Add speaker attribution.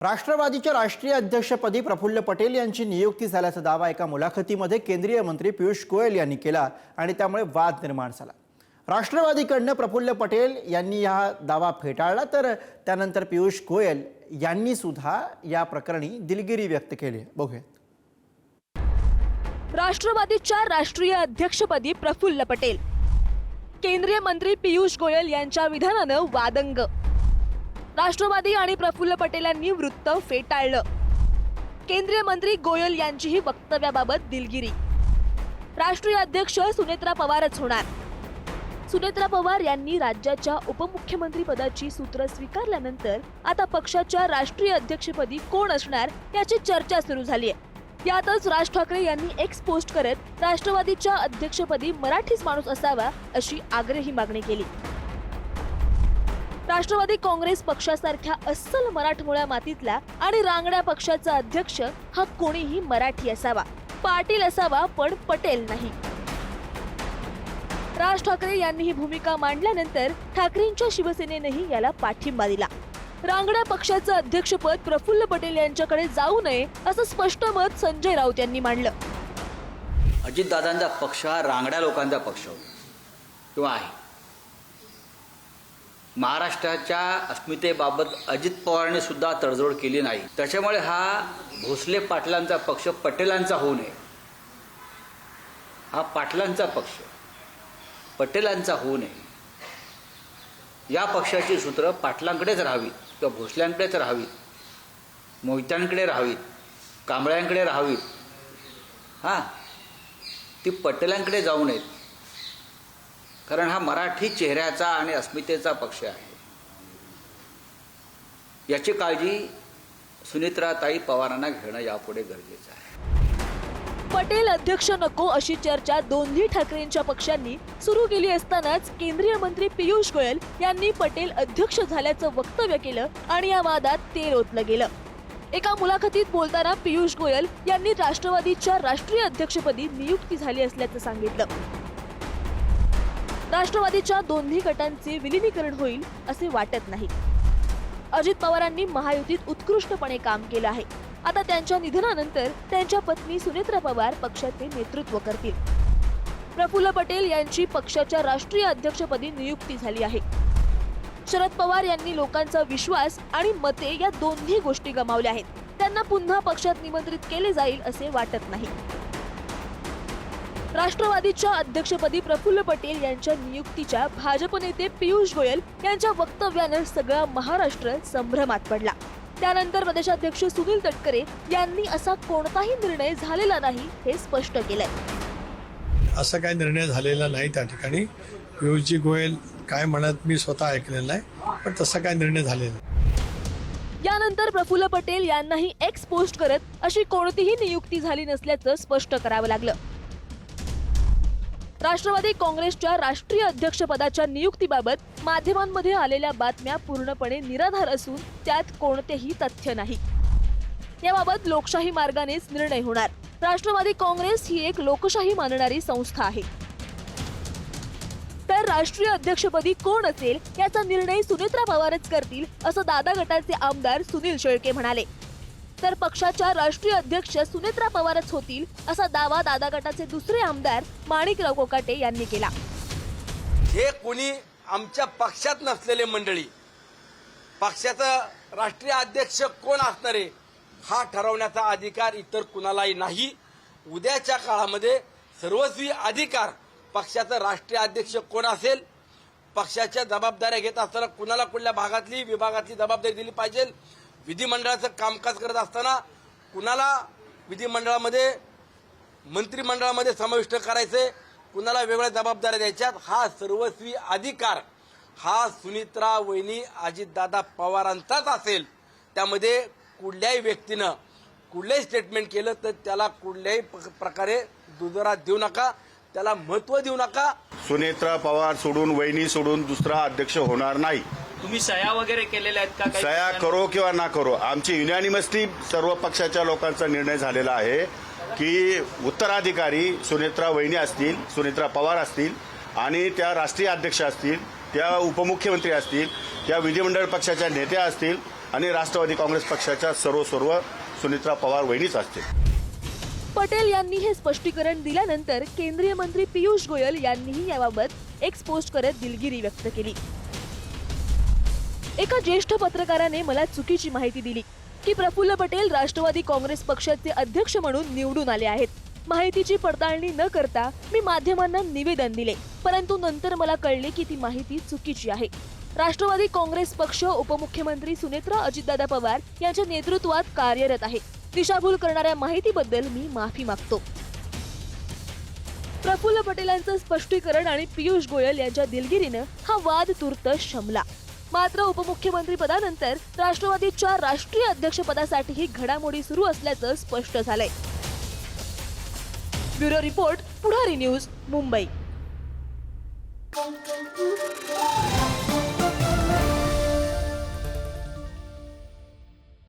Speaker 1: राष्ट्रवादीच्या राष्ट्रीय अध्यक्षपदी प्रफुल्ल पटेल यांची नियुक्ती झाल्याचा दावा एका मुलाखतीमध्ये केंद्रीय मंत्री पियुष गोयल यांनी केला आणि त्यामुळे वाद निर्माण झाला। राष्ट्रवादीकडून प्रफुल्ल पटेल यांनी हा दावा फेटाळला, तर त्यानंतर पियुष गोयल यांनी सुद्धा या प्रकरणी दिलगिरी व्यक्त केली। बघूया।
Speaker 2: राष्ट्रवादीच्या राष्ट्रीय अध्यक्षपदी प्रफुल्ल पटेल, केंद्रीय मंत्री पियुष गोयल यांच्या विधानानं वादंग। राष्ट्रवादी आणि प्रफुल्ल पटेलांनी वृत्त फेटाळलं। केंद्रीय मंत्री गोयल यांचीही वक्तव्याबाबत दिलगिरी। राष्ट्रीय अध्यक्ष सुनेत्रा पवारच होणार। सुनेत्रा पवार यांनी राज्याच्या उपमुख्यमंत्री पदाची सूत्र स्वीकारल्यानंतर आता पक्षाच्या राष्ट्रीय अध्यक्षपदी कोण असणार याची चर्चा सुरू झाली आहे। यातच राज ठाकरे यांनी एक्स पोस्ट करत राष्ट्रवादीच्या अध्यक्षपदी मराठीच माणूस असावा अशी आग्रही मागणी केली। राष्ट्रवादी काँग्रेस पक्षासारख्या अस्सल मराठमोळ्या मातीतला आणि रांगड्या पक्षाचा अध्यक्ष हा कोणीही मराठी असावा, पाटील असावा, पण पटेल नाही। राज ठाकरे यांनी ही भूमिका मांडल्यानंतर ठाकरेंच्या शिवसेनेनेही याला पाठिंबा दिला। रांगड्या पक्षाचं अध्यक्षपद प्रफुल्ल पटेल यांच्याकडे जाऊ नये असं स्पष्ट मत संजय राऊत यांनी मांडलं।
Speaker 3: अजितदादांचा पक्ष हा रांगड्या लोकांचा पक्ष किंवा आहे। महाराष्ट्राच्या अस्मितेबाबत अजित पवारांनी सुद्धा तडजोड केली नाही, त्याच्यामुळे हा भोसले पाटलांचा पक्ष पटेलांचा होऊ नये, हा पाटलांचा पक्ष पटेलांचा होऊ नये, या पक्षाची सूत्र पाटलांकडेच राहावीत किंवा भोसल्यांकडेच राहावीत, मोहित्यांकडे राहावीत, कांबळ्यांकडे राहावीत, ती पटेलांकडे जाऊ नयेत, कारण हा मराठी चेहऱ्याचा आणि अस्मितेचा पक्ष आहे। याची काळजी सुनेत्राताई पवारांना घेणं यापुढे गरजेचं आहे।
Speaker 2: पटेल अध्यक्ष नको अशी चर्चा दोन्ही ठाकरेंच्या पक्षांनी सुरू केली असतानाच केंद्रीय मंत्री पियुष गोयल यांनी पटेल अध्यक्ष झाल्याचं वक्तव्य केलं आणि या वादात तेल ओतलं गेलं। एका मुलाखतीत बोलताना पियुष गोयल यांनी राष्ट्रवादीच्या राष्ट्रीय अध्यक्षपदी नियुक्ती झाली असल्याचं सांगितलं। राष्ट्रवादीच्या दोन्ही गटांचे विलीनीकरण होईल असे वाटत नाही। अजित पवारांनी महायुतीत उत्कृष्टपणे काम केलं आहे। आता त्यांच्या निधनानंतर त्यांच्या पत्नी सुनेत्रा पवार पक्षाचे नेतृत्व करतील। प्रफुल्ल पटेल यांची पक्षाच्या राष्ट्रीय अध्यक्षपदी नियुक्ती झाली आहे। शरद पवार यांनी लोकांचा विश्वास आणि मते या दोन्ही गोष्टी गमावल्या आहेत। त्यांना पुन्हा पक्षात निमंत्रित केले जाईल असे वाटत नाही। राष्ट्रवादीच्या अध्यक्षपदी प्रफुल्ल पटेल यांच्या नियुक्तीच्या भाजप नेते पियुष गोयल यांच्या वक्तव्यानं सगळा महाराष्ट्र संभ्रमात पडला। त्यानंतर प्रदेशाध्यक्ष सुनील तटकरे यांनी असा कोणताही निर्णय झालेला नाही हे स्पष्ट केलंय।
Speaker 4: असा काही निर्णय झालेला नाही त्या ठिकाणी। पियुषजी गोयल काय म्हणत मी स्वतः ऐकलेलं नाही, पण तसा काय निर्णय झालेला नाही।
Speaker 2: यानंतर प्रफुल्ल पटेल यांनाही एक्स पोस्ट करत अशी कोणतीही नियुक्ती झाली नसल्याचं स्पष्ट करावं लागलं। राष्ट्रवादी काँग्रेसच्या राष्ट्रीय अध्यक्षपदाच्या नियुक्तीबाबत माध्यमांमध्ये आलेल्या बातम्या पूर्णपणे निराधार असून त्यात कोणतेही तथ्य नाही। याबाबत लोकशाही मार्गानेच निर्णय होणार। राष्ट्रवादी काँग्रेस ही एक लोकशाही मानणारी संस्था आहे, तर राष्ट्रीय अध्यक्षपदी कोण असेल याचा निर्णय सुनेत्रा पवारच करतील असं दादा गटाचे आमदार सुनील शेळके म्हणाले। तर पक्षाच्या राष्ट्रीय अध्यक्ष सुनेत्रा पवारच होतील असा दावा दादा गटाचे दुसरे आमदार माणिकराव कोकाटे यांनी केला।
Speaker 5: हे कोणी आमच्या पक्षात नसलेले मंडळी पक्षाचा राष्ट्रीय अध्यक्ष कोण असणार आहे हा ठरवण्याचा अधिकार इतर कुणालाही नाही। उद्याच्या काळामध्ये सर्वस्वी अधिकार पक्षाचा राष्ट्रीय अध्यक्ष कोण असेल, पक्षाच्या जबाबदाऱ्या घेत असताना कुणाला कुठल्या भागातली विभागातली जबाबदारी दिली पाहिजे, विधिमंडळाचं कामकाज करत असताना कुणाला विधिमंडळामध्ये मंत्रिमंडळामध्ये समाविष्ट करायचे, कुणाला वेगळ्या जबाबदाऱ्या द्यायच्यात, हा सर्वस्वी अधिकार हा सुनेत्रा वहिनी अजितदादा पवारांचाच असेल। त्यामध्ये कुठल्याही व्यक्तीनं कुठलंही स्टेटमेंट केलं तर त्याला कुठल्याही प्रकारे दुजोरा देऊ नका, त्याला महत्त्व देऊ नका।
Speaker 6: सुनेत्रा पवार सोडून वहिनी सोडून दुसरा अध्यक्ष होणार नाही।
Speaker 7: तुम्ही सह्या वगैरे केलेल्या आहेत का?
Speaker 6: सह्या करो किंवा ना करो, आमची युनॅनिमसली सर्व पक्षाच्या लोकांचा निर्णय झालेला आहे की उत्तराधिकारी सुनेत्रा वहिनी असतील, सुनेत्रा पवार असतील आणि त्या राष्ट्रीय अध्यक्ष असतील, त्या उपमुख्यमंत्री असतील, त्या विधिमंडळ पक्षाच्या नेत्या असतील, आणि राष्ट्रवादी काँग्रेस पक्षाच्या सर्व सुनेत्रा पवार वहिनीच असतील.
Speaker 2: पटेल यांनी हे स्पष्टीकरण दिल्यानंतर केंद्रीय मंत्री पियुष गोयल यांनीही याबाबत एक्स पोस्ट करत दिलगिरी व्यक्त केली. एका ज्येष्ठ पत्रकाराने मला चुकीची माहिती दिली की प्रफुल्ल पटेल राष्ट्रवादी काँग्रेस पक्षाचे अध्यक्ष म्हणून निवडून आले आहेत. माहितीची पडताळणी न करता मी माध्यमांना निवेदन दिले, परंतु नंतर मला कळले की ती माहिती चुकीची आहे. राष्ट्रवादी काँग्रेस पक्ष उपमुख्यमंत्री सुनेत्रा अजितदादा पवार यांच्या नेतृत्वात कार्यरत आहे. दिशाभूल करणाऱ्या माहितीबद्दल मी माफी मागतो. प्रफुल्ल पटेलांचं स्पष्टीकरण आणि पियुष गोयल यांच्या दिलगिरीनं हा वाद तूर्त शमला. मात्र उपमुख्यमंत्री पदानंतर राष्ट्रवादीच्या राष्ट्रीय अध्यक्षपदासाठीही घडामोडी सुरू असल्याचं स्पष्ट झालंय. ब्युरो रिपोर्ट, पुढारी न्यूज, मुंबई.